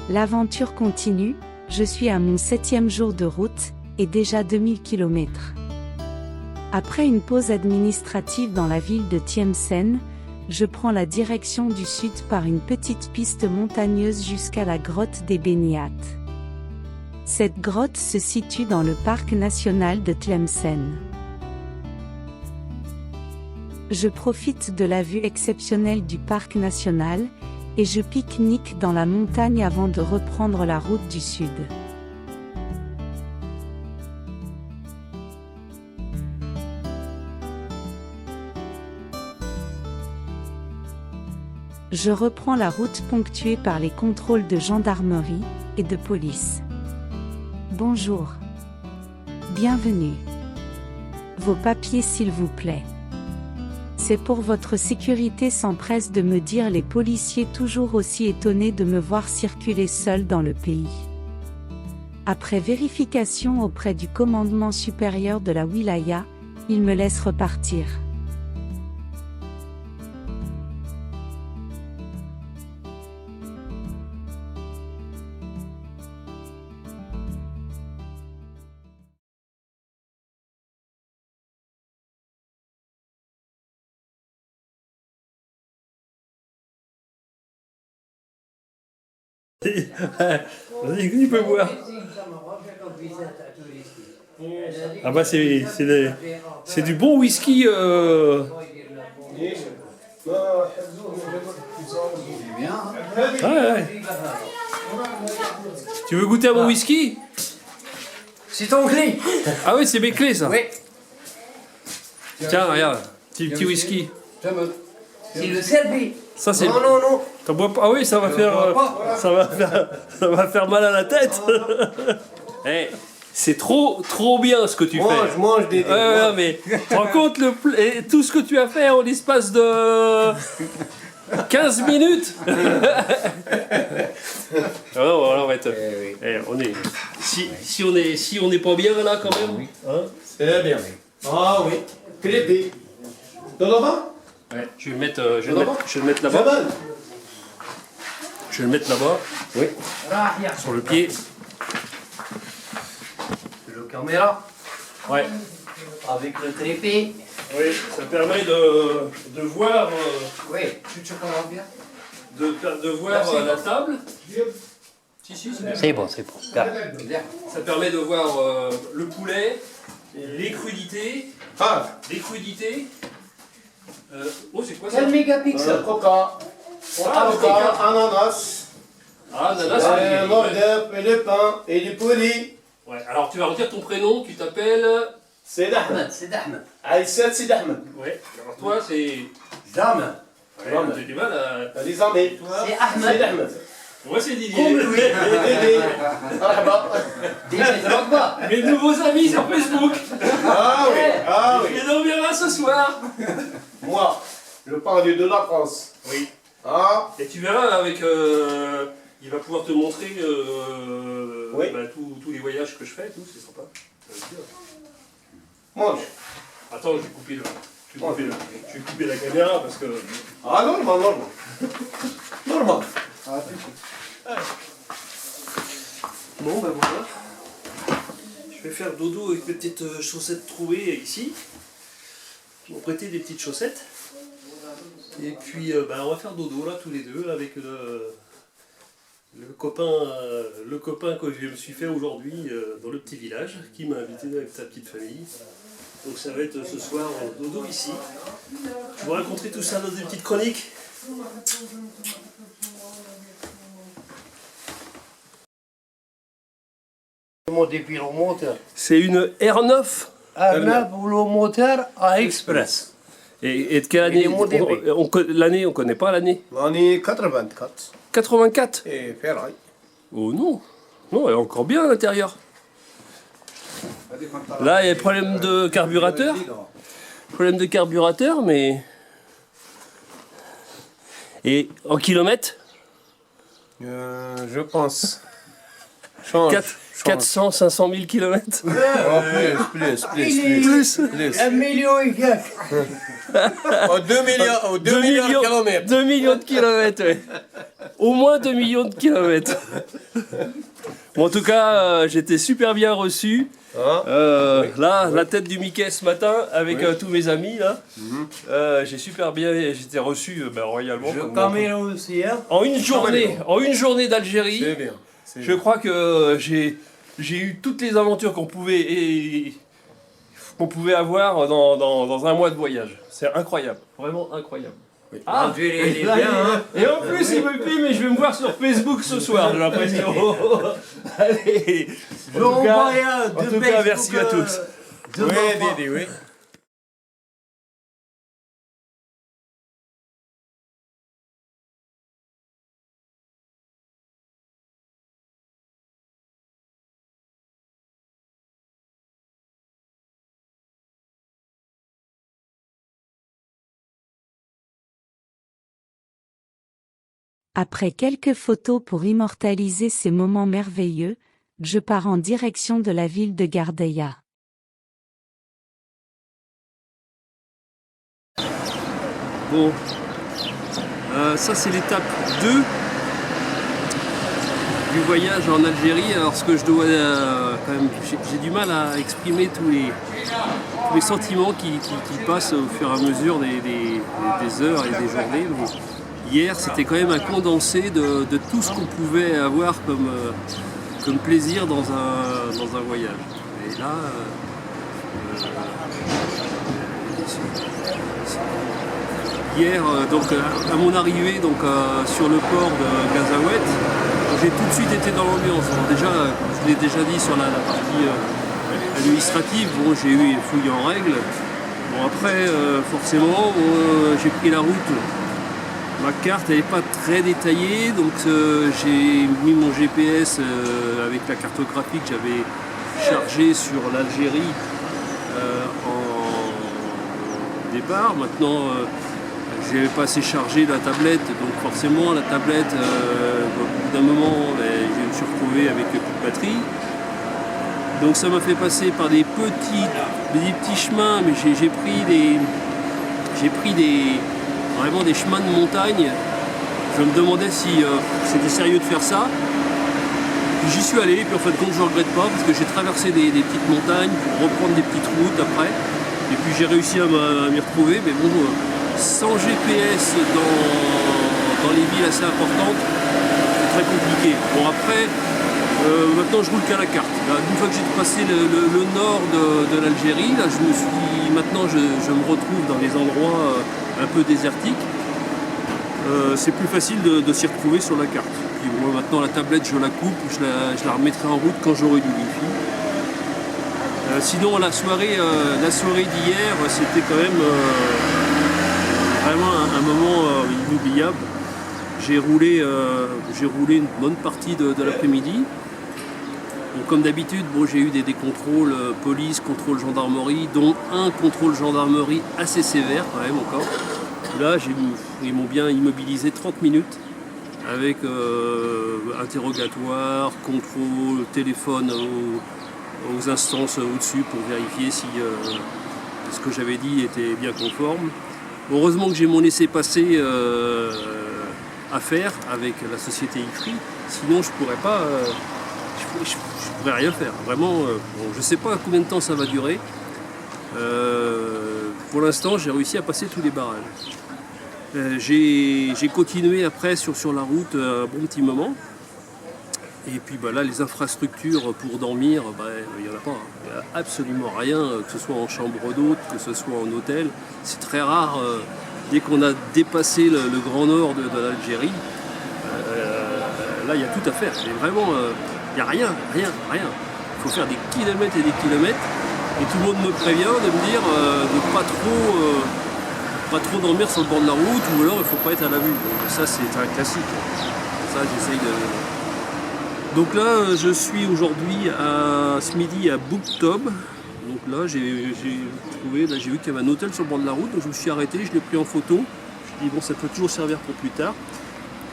L'aventure continue, je suis à mon 7e jour de route, et déjà 2000 km. Après une pause administrative dans la ville de Tlemcen, je prends la direction du sud par une petite piste montagneuse jusqu'à la grotte des Béniates. Cette grotte se situe dans le parc national de Tlemcen. Je profite de la vue exceptionnelle du parc national, et je pique-nique dans la montagne avant de reprendre la route du sud. Je reprends la route ponctuée par les contrôles de gendarmerie et de police. Bonjour. Bienvenue. Vos papiers s'il vous plaît. C'est pour votre sécurité, s'empressent de me dire les policiers, toujours aussi étonnés de me voir circuler seul dans le pays. Après vérification auprès du commandement supérieur de la wilaya, ils me laissent repartir. Vas-y, tu peux boire. Ah bah c'est du bon whisky. Ouais. Tu veux goûter à mon whisky? C'est ton clé. Ah oui, c'est mes clés ça. Oui. Tiens, regarde, petit whisky. C'est le selfie. Ça c'est. Non. T'en bois pas? Ah oui, ça va faire mal à la tête. Eh, c'est trop bien ce que tu fais. Je mange des. Ouais, mais tu te rends compte tout ce que tu as fait en l'espace de 15 minutes. Alors, on va être. On est. Si on n'est pas bien là quand même. Hein, C'est bien. Ah oui. Crépé. Dans le bas? ouais, je vais le mettre là-bas. Je vais le mettre là-bas. Oui. Sur le pied. Le caméra. Ouais. Avec le trépied. Oui, ça permet de voir. Oui. Tu comprends bien? De voir la table. Si, C'est bon. ça permet de voir le poulet, les crudités. Les crudités. Oh, c'est quoi ça? Quel mégapixel? Coca, ananas, l'ordre et le pain et le poulet. Ouais, alors tu vas redire ton prénom, tu t'appelles. C'est Ahmed. C'est d'Ahmed. Aïssat, c'est Ahmed. Ouais, alors toi c'est. Zam. Ouais, t'as du mal à. Les amis. Toi, C'est C'est Ahmed. Ahmed. moi c'est Didier. Comme lui. Dédé. Marhaba. Didier Drogba. Mes nouveaux amis sur Facebook. Ah oui. Et on verra ce soir. Moi, le parler de la France. Oui. Ah, Et tu verras avec. Il va pouvoir te montrer Oui. tous les voyages que je fais et tout, c'est sympa. Ça va être bien. mange. Attends, je vais couper la caméra parce que. Ah, normal. Normal. Bon, ben voilà. Je vais faire dodo avec mes petites chaussettes trouvées ici. Ils m'ont prêté des petites chaussettes. Et puis, on va faire dodo là, tous les deux, avec le copain que je me suis fait aujourd'hui dans le petit village, qui m'a invité avec sa petite famille. Donc ça va être ce soir dodo ici. Je vous raconterai tout ça dans des petites chroniques. Depuis le moteur. C'est une R9. Ahmed pour le moteur à Express. Et de quelle année? Il est modéré. L'année, on connaît pas l'année. L'année 84. 84. Et ferraille. Oh non. Non, elle est encore bien à l'intérieur. Là, il y a problème de carburateur. Problème de carburateur, mais... Et en kilomètres? Je pense. Change. 400, 500 000 kilomètres. Plus. 1 million et quelques. 2 millions de kilomètres. 2 millions de kilomètres, oui. Au moins 2 millions de kilomètres. Bon, en tout cas, j'étais super bien reçu. Là, la tête du Mickey ce matin avec tous mes amis là. J'ai super bien, j'étais reçu royalement. aussi, hein. En une journée d'Algérie. C'est bien. Je crois que j'ai eu toutes les aventures qu'on pouvait avoir dans un mois de voyage. C'est incroyable, vraiment incroyable. Oui. Ah, L'Algérie, elle est bien, hein. et en plus il me plaît, mais je vais me voir sur Facebook ce soir, j'ai l'impression. Allez, en tout cas, merci à tous. Oui, Didi, oui. Après quelques photos pour immortaliser ces moments merveilleux, je pars en direction de la ville de Gardeïa. Bon, ça c'est l'étape 2 du voyage en Algérie. Alors ce que je dois quand même, j'ai du mal à exprimer tous les sentiments qui passent au fur et à mesure des heures et des journées. Mais hier c'était quand même un condensé de tout ce qu'on pouvait avoir comme plaisir dans un voyage. Et là, hier, donc à mon arrivée sur le port de Gazaouet, j'ai tout de suite été dans l'ambiance. Alors déjà, je l'ai déjà dit sur la partie administrative, bon, j'ai eu les fouilles en règle. Bon après, forcément, j'ai pris la route. Ma carte n'est pas très détaillée, donc j'ai mis mon GPS avec la cartographie que j'avais chargée sur l'Algérie en départ. Maintenant, j'ai pas assez chargé la tablette, donc forcément la tablette, au bout d'un moment, je me suis retrouvé avec plus de batterie. Donc ça m'a fait passer par des petits chemins, mais j'ai pris vraiment des chemins de montagne. Je me demandais si c'était sérieux de faire ça. Puis j'y suis allé, et puis en fin de compte je ne regrette pas, parce que j'ai traversé des petites montagnes pour reprendre des petites routes après. Et puis j'ai réussi à m'y retrouver, mais bon, sans GPS dans les villes assez importantes, c'est très compliqué. Bon après, maintenant je roule qu'à la carte. Là, une fois que j'ai passé le nord de l'Algérie, là, maintenant je me retrouve dans des endroits un peu désertiques. C'est plus facile de s'y retrouver sur la carte. Puis bon, maintenant la tablette je la coupe, je la remettrai en route quand j'aurai du wifi. Sinon la soirée d'hier, c'était quand même vraiment un moment inoubliable. J'ai roulé une bonne partie de l'après-midi. Donc, comme d'habitude, bon, j'ai eu des contrôles police, contrôle gendarmerie, dont un contrôle gendarmerie assez sévère quand même encore. Là, ils m'ont bien immobilisé 30 minutes avec interrogatoire, contrôle, téléphone aux instances au-dessus pour vérifier si ce que j'avais dit était bien conforme. Heureusement que j'ai mon laissez-passer à faire avec la société IFRI, sinon je pourrais pas, je pourrais rien faire. Vraiment, bon, je sais pas combien de temps ça va durer. Pour l'instant, j'ai réussi à passer tous les barrages. J'ai continué après sur la route un bon petit moment. Et puis là, les infrastructures pour dormir, il n'y en a pas. Il n'y a absolument rien, que ce soit en chambre d'hôte, que ce soit en hôtel. C'est très rare, dès qu'on a dépassé le grand nord de l'Algérie, là, il y a tout à faire. Mais vraiment, il n'y a rien. Il faut faire des kilomètres et des kilomètres. Et tout le monde me prévient de me dire de pas trop dormir sur le bord de la route, ou alors il ne faut pas être à la vue. Donc, ça, c'est un classique. Ça, j'essaye de... Donc là, je suis aujourd'hui ce midi à Bouktob. Donc là, j'ai vu qu'il y avait un hôtel sur le bord de la route, donc je me suis arrêté, je l'ai pris en photo. Je me suis dit, bon, ça peut toujours servir pour plus tard.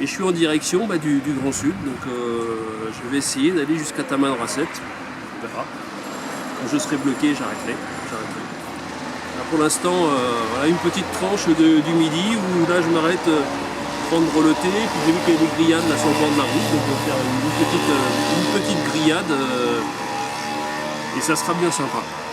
Et je suis en direction du Grand Sud, donc je vais essayer d'aller jusqu'à Tamanrasset. On verra. Quand je serai bloqué, j'arrêterai. Là, pour l'instant, voilà une petite tranche du midi où là, je m'arrête prendre le thé, puis j'ai vu qu'il y avait des grillades là sur le bord de la route, donc on va faire une petite grillade et ça sera bien sympa.